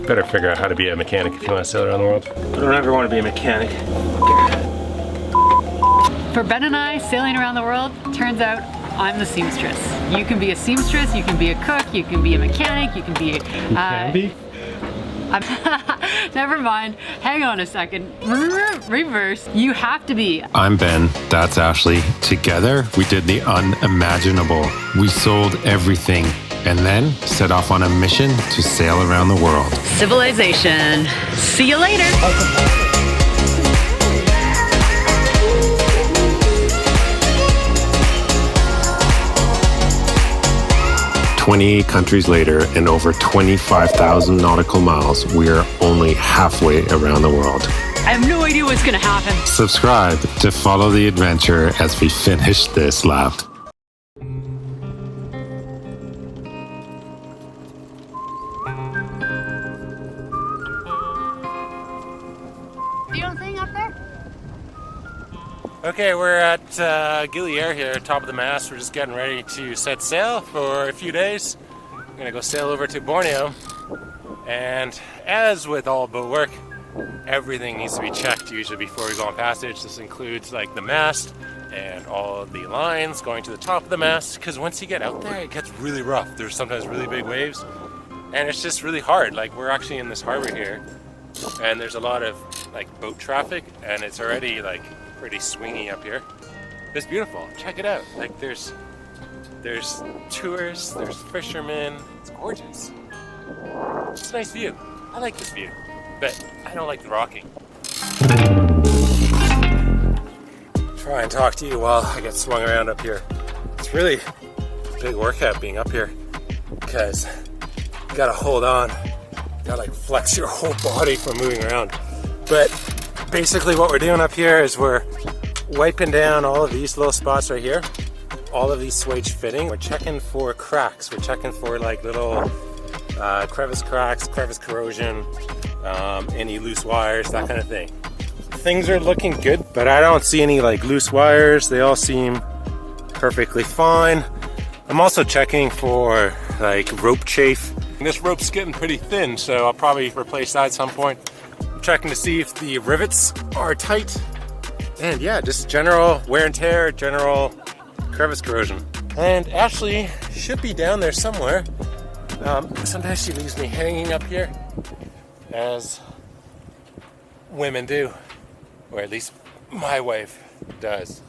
better figure out how to be a mechanic if you want to sail around the world. I don't ever want to be a mechanic. For Ben and I, sailing around the world, turns out I'm the seamstress. You can be a seamstress, you can be a cook, you can be a mechanic, you can be... You can be? Never mind. Hang on a second. Reverse. You have to be. I'm Ben. That's Ashley. Together, we did the unimaginable. We sold everything and then set off on a mission to sail around the world. Civilization. See you later. 28 countries later and over 25,000 nautical miles, we're only halfway around the world. I have no idea what's gonna happen. Subscribe to follow the adventure as we finish this lap. See anything up there? Okay, we're at Gillier here, top of the mast. We're just getting ready to set sail for a few days. We're gonna go sail over to Borneo. And as with all boat work, everything needs to be checked usually before we go on passage. This includes like the mast and all of the lines going to the top of the mast, because once you get out there, it gets really rough. There's sometimes really big waves, and it's just really hard. Like, we're actually in this harbor here, and there's a lot of like boat traffic, and it's already like pretty swingy up here. It's beautiful. Check it out. Like, there's tourists, there's fishermen. It's gorgeous. It's a nice view. I like this view, but I don't like the rocking. Try and talk to you while I get swung around up here. It's really a big workout being up here, because you gotta hold on. You gotta like flex your whole body from moving around. But basically what we're doing up here is we're wiping down all of these little spots right here, all of these swage fitting. We're checking for cracks. We're checking for like little crevice cracks, crevice corrosion, any loose wires, that kind of thing. Things are looking good, but I don't see any like loose wires. They all seem perfectly fine. I'm also checking for like rope chafe. This rope's getting pretty thin, so I'll probably replace that at some point. I'm checking to see if the rivets are tight. And yeah, just general wear and tear, general crevice corrosion. And Ashley should be down there somewhere. Sometimes she leaves me hanging up here, as women do, or at least my wife does.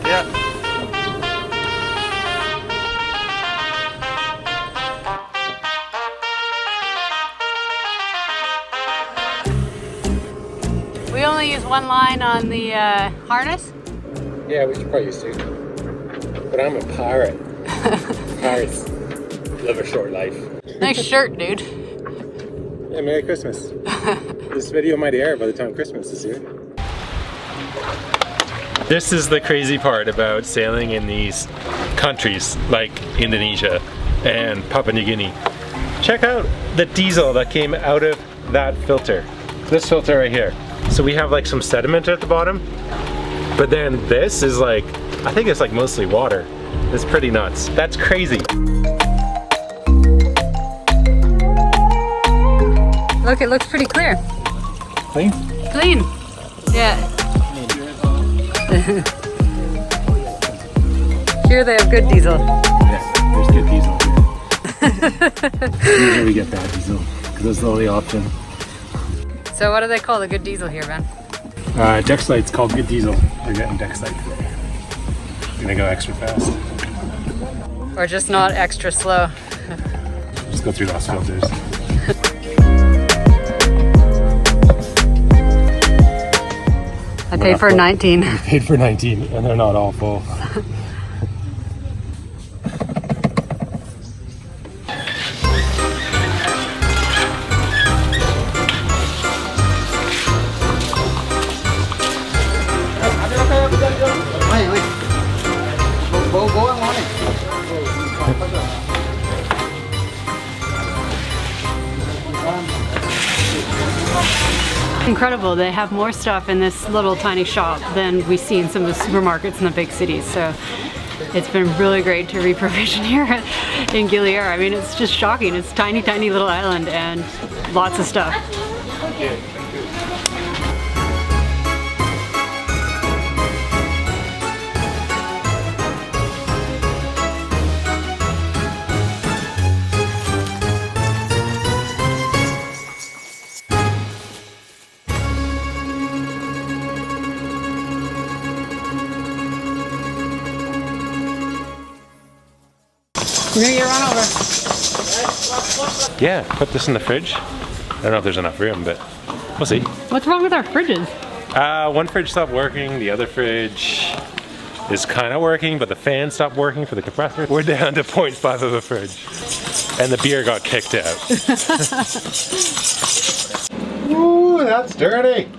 Yeah. We only use one line on the harness. Yeah, we should probably use two. But I'm a pirate. Pirates live a short life. Nice shirt, dude. Yeah, Merry Christmas. This video might air by the time Christmas is here. This is the crazy part about sailing in these countries like Indonesia and Papua New Guinea. Check out the diesel that came out of that filter. This filter right here. So we have like some sediment at the bottom, but then this is like, I think it's like mostly water. It's pretty nuts. That's crazy. Look, it looks pretty clear. Clean? Clean. Yeah. Here they have good diesel. Yeah, there's good diesel here. Here we get bad diesel, because that's the only option. So what do they call the good diesel here, Ben? Dexlite's called good diesel. They're getting Dexlite today. Gonna go extra fast. Or just not extra slow? Just go through those filters. I paid for 19. We paid for 19, and they're not all full. Incredible, they have more stuff in this little tiny shop than we see in some of the supermarkets in the big cities. So it's been really great to reprovision here in Gili. I mean, it's just shocking. It's a tiny, tiny little island and lots of stuff. We're gonna get run over. Yeah, put this in the fridge. I don't know if there's enough room, but we'll see. What's wrong with our fridges? One fridge stopped working, the other fridge is kind of working, but the fan stopped working for the compressor. We're down to 0.5 of a fridge. And the beer got kicked out. Ooh, that's dirty.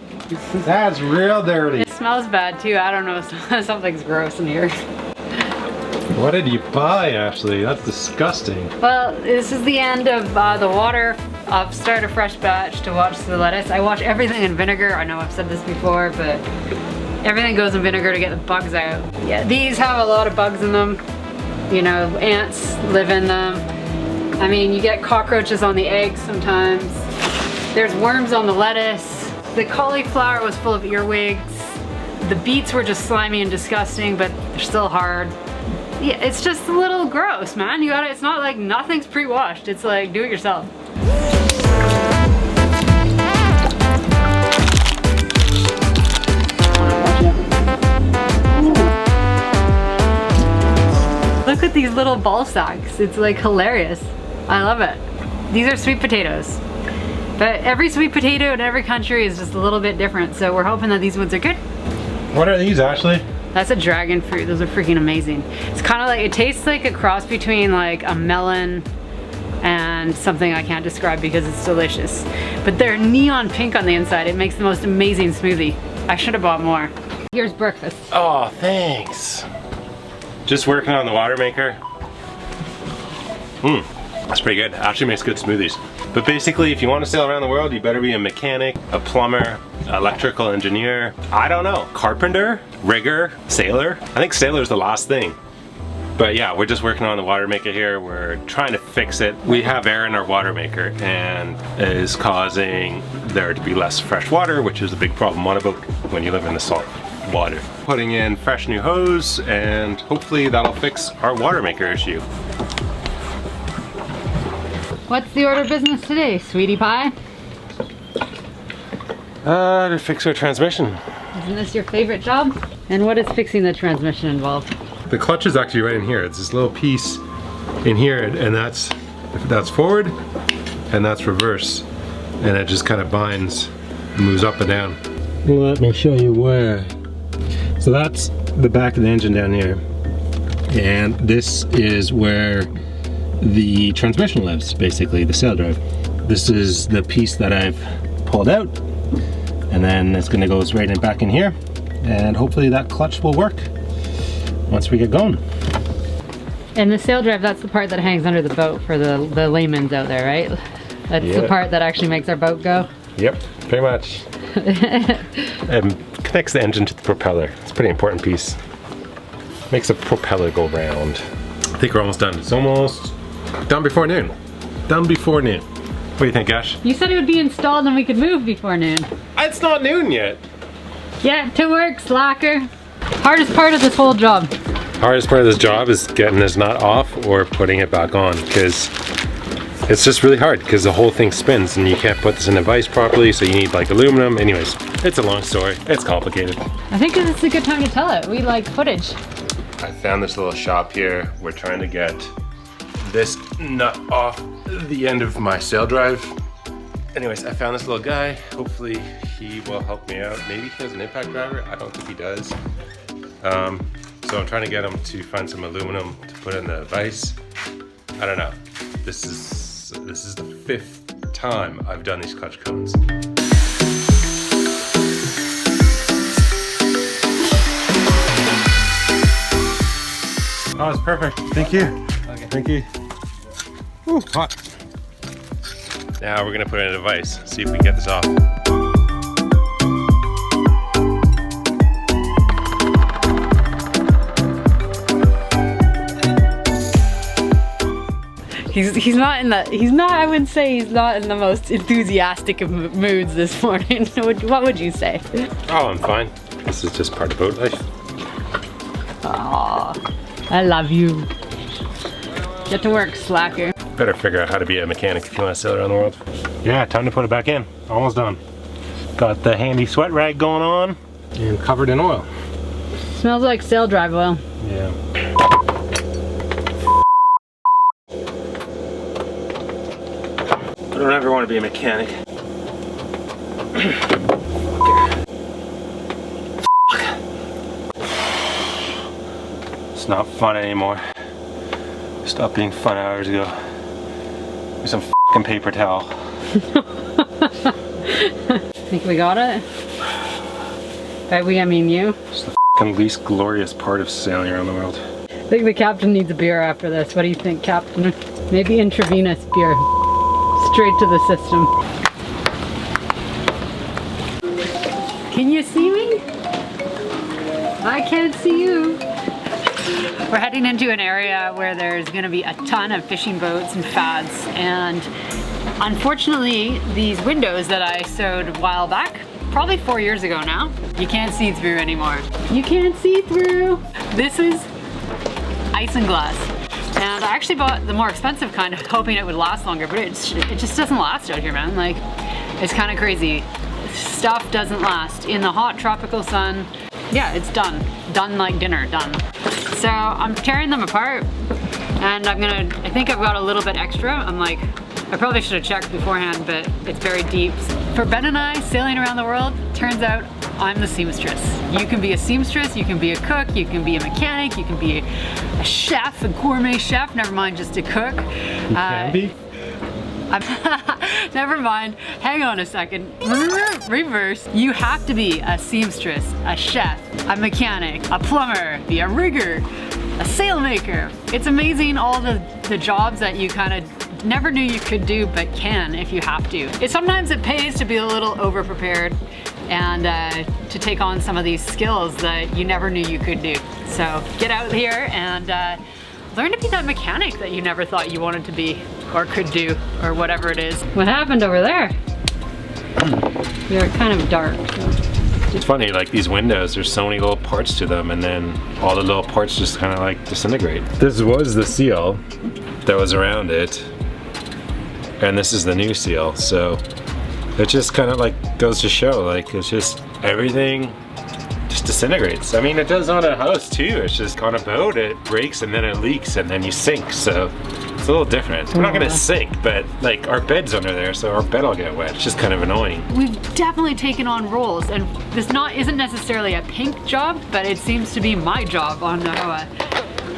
That's real dirty. It smells bad too. I don't know, something's gross in here. What did you buy, Ashley? That's disgusting. Well, this is the end of the water. I've started a fresh batch to wash the lettuce. I wash everything in vinegar. I know I've said this before, but everything goes in vinegar to get the bugs out. Yeah, these have a lot of bugs in them. You know, ants live in them. I mean, you get cockroaches on the eggs sometimes. There's worms on the lettuce. The cauliflower was full of earwigs. The beets were just slimy and disgusting, but they're still hard. Yeah, it's just a little gross, man. You gotta, it's not like nothing's pre-washed. It's like, do it yourself. Look at these little ball sacks. It's like hilarious. I love it. These are sweet potatoes. But every sweet potato in every country is just a little bit different. So we're hoping that these ones are good. What are these, Ashley? That's a dragon fruit. Those are freaking amazing. It's kind of like, it tastes like a cross between like a melon and something I can't describe because it's delicious. But they're neon pink on the inside. It makes the most amazing smoothie. I should have bought more. Here's breakfast. Oh, thanks. Just working on the water maker. That's pretty good. Actually makes good smoothies. But basically, if you want to sail around the world, you better be a mechanic, a plumber, electrical engineer, I don't know, carpenter, rigger, sailor. I think sailor's the last thing. But yeah, we're just working on the water maker here. We're trying to fix it. We have air in our water maker and it is causing there to be less fresh water, which is a big problem on a boat when you live in the salt water. Putting in fresh new hose and hopefully that'll fix our water maker issue. What's the order of business today, sweetie pie? To fix our transmission. Isn't this your favorite job? And what does fixing the transmission involve? The clutch is actually right in here. It's this little piece in here, and that's forward and that's reverse. And it just kind of binds and moves up and down. Let me show you where. So that's the back of the engine down here. And this is where the transmission lives, basically, the sail drive. This is the piece that I've pulled out. And then it's gonna go right in back in here. And hopefully that clutch will work once we get going. And the sail drive, that's the part that hangs under the boat for the layman's out there, right? That's the part that actually makes our boat go? Yep, pretty much. It connects the engine to the propeller. It's a pretty important piece. Makes the propeller go round. I think we're almost done. It's almost done before noon. Done before noon. What do you think, Ash? You said it would be installed and we could move before noon. It's not noon yet. Get to work, slacker. Hardest part of this whole job. Hardest part of this job is getting this nut off or putting it back on, because it's just really hard because the whole thing spins and you can't put this in a vise properly, so you need like aluminum. Anyways, it's a long story. It's complicated. I think this is a good time to tell it. We like footage. I found this little shop here. We're trying to get this nut off the end of my sail drive. Anyways, I found this little guy. Hopefully he will help me out. Maybe he has an impact driver. I don't think he does. So I'm trying to get him to find some aluminum to put in the vise. I don't know. This is the 5th time I've done these clutch cones. Oh, it's perfect. Thank you. Okay. Thank you. Ooh, hot. Now we're gonna put in a device, see if we can get this off. I wouldn't say he's not in the most enthusiastic of moods this morning. What would you say? Oh, I'm fine. This is just part of boat life. Aw, I love you. Get to work, slacker. Better figure out how to be a mechanic if you want to sail around the world. Yeah, time to put it back in. Almost done. Got the handy sweat rag going on and covered in oil. Smells like sail drive oil. Yeah. I don't ever want to be a mechanic. It's not fun anymore. Stopped being fun hours ago. Here's some f***ing paper towel. Think we got it? By we, I mean you. It's the f***ing least glorious part of sailing around the world. I think the captain needs a beer after this. What do you think, Captain? Maybe intravenous beer. Straight to the system. Can you see me? I can't see you. We're heading into an area where there's gonna be a ton of fishing boats and fads, and unfortunately these windows that I sewed a while back, probably 4 years ago now, you can't see through anymore. You can't see through. This is ice and glass. And I actually bought the more expensive kind, hoping it would last longer, but it just doesn't last out here, man. Like, it's kind of crazy. Stuff doesn't last. In the hot tropical sun, yeah, it's done. Done like dinner, done. So I'm tearing them apart, and I think I've got a little bit extra. I probably should have checked beforehand, but it's very deep. For Ben and I, sailing around the world, turns out I'm the seamstress. You can be a seamstress, you can be a cook, you can be a mechanic, you can be a chef, a gourmet chef, never mind just a cook. You can be? Never mind, hang on a second. Reverse. You have to be a seamstress, a chef, a mechanic, a plumber, be a rigger, a sailmaker. It's amazing all the jobs that you kind of never knew you could do, but can if you have to. Sometimes it pays to be a little over-prepared and to take on some of these skills that you never knew you could do. So get out here and learn to be that mechanic that you never thought you wanted to be or could do or whatever it is. What happened over there? You're kind of dark. So. It's funny, like these windows, there's so many little parts to them, and then all the little parts just kind of like disintegrate. This was the seal that was around it, and this is the new seal, so it just kind of like goes to show, like it's just everything just disintegrates. I mean, it does on a house too. It's just on a boat, it breaks and then it leaks and then you sink, so it's a little different. We're not gonna sink, but like our bed's under there, so our bed will get wet. It's just kind of annoying. We've definitely taken on roles, and this isn't necessarily a pink job, but it seems to be my job on Nahoa.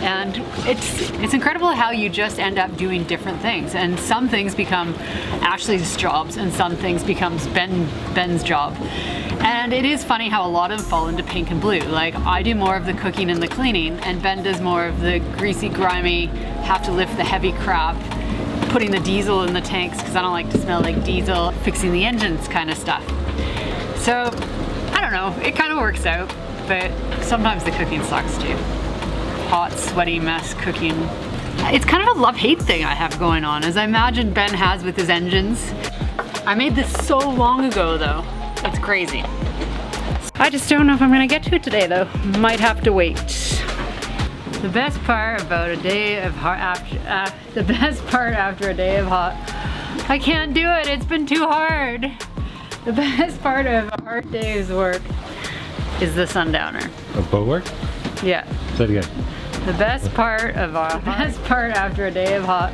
And it's incredible how you just end up doing different things, and some things become Ashley's jobs and some things becomes Ben's job. And it is funny how a lot of them fall into pink and blue. Like, I do more of the cooking and the cleaning, and Ben does more of the greasy, grimy, have to lift the heavy crap, putting the diesel in the tanks because I don't like to smell like diesel, fixing the engines kind of stuff. So, I don't know, it kind of works out, but sometimes the cooking sucks too. Hot, sweaty mess cooking. It's kind of a love-hate thing I have going on, as I imagine Ben has with his engines. I made this so long ago though. It's crazy. I just don't know if I'm gonna get to it today though. Might have to wait. The best part about a day of after a day of hot, I can't do it, it's been too hard. The best part of a hard day's work is the sundowner. A boat work? Yeah. Say it again. The best part after a day of hot